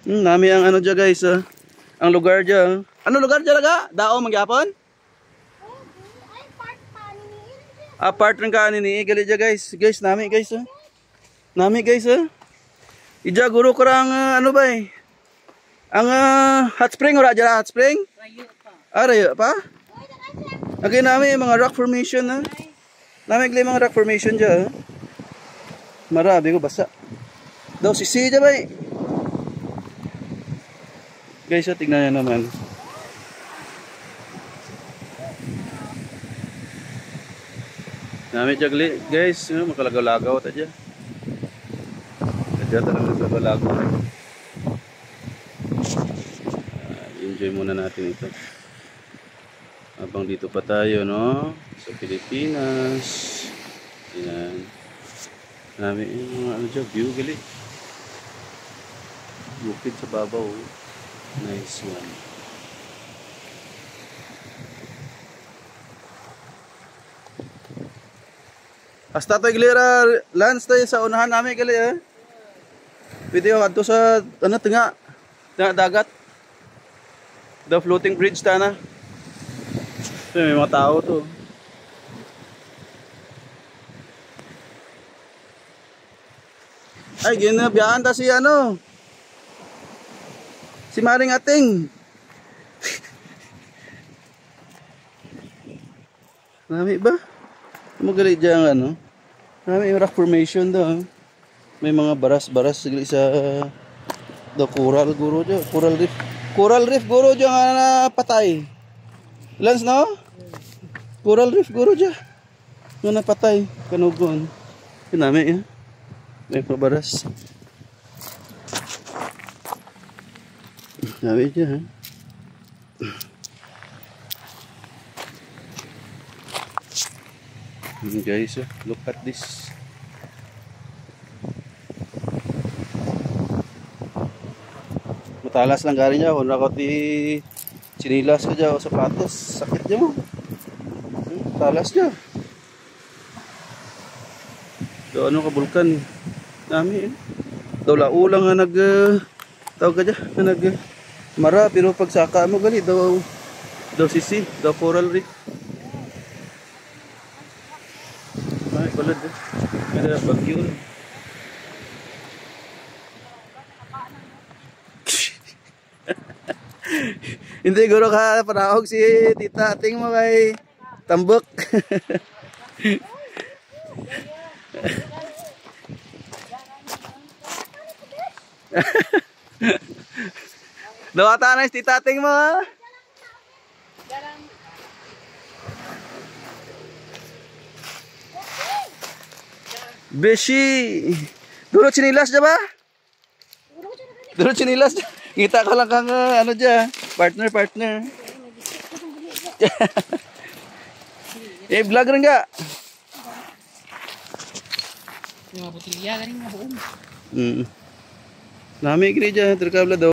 Nami ang ano dyan guys. Ang lugar dyan. Ano lugar dyan laga? Dao mangyapon? Part rin ka ni gali dyan guys. Guys, nami guys. Nami guys. Ija guro karang ano ba eh. Ang hot spring ora dyan hot spring? Rayo pa. Rayo pa? Okay, nami mga rock formation na. Nami mga rock formation dyan. Marabi ko basa. Daw sisi dyan ba eh. Guys, tignan nyo naman. Nami jagli, guys, makalagaw-lagaw ta dyan. Kaya talagang makalagaw-lagaw. Enjoy muna natin ito. Habang dito pa tayo, no? Sa Pilipinas. Ayan. Nami yung mga ano dyan, view gali. Bukid sa babaw. Nice one. Hasta tayo glira lands tayo sa unahan namin gali eh. Video adto sa ano tinga dagat. The floating bridge ta na. May mga tao to. Ay ginabiyaan ta si ano. Si Maring Ating. Nami ba? Magalit dyan ano. Nami yung rock formation daw. May mga baras-baras sa the coral guro dyan. Coral reef. Coral reef guro dyan na patay. Lance no? Coral reef guro dyan. Nga napatay. Kanugon. Nami yan. May pabaras. Nami dyan ha. Guys, look at this. Matalas lang galing niya. Kung nakot di sinilas ka dyan o sapatos, sakit niya mo. Matalas niya. So ano ka bulkan? Nami daw laulang nga tawag ka dyan nga mara, pero pag saka mo gali daw sisi, daw coral reef. Ay, balad eh. May bagyo. Hindi guro ka panahog si tita ating mo kay tambok. Dawata na si tita ating mo ha. Beshi. Duro chinilas dyan ba? Duro chinilas dyan. Kita ko lang kang ano dyan. Partner. Vlog rin ka. Mga butilya ka rin mga buong. Nami kini dyan. Terkabla daw.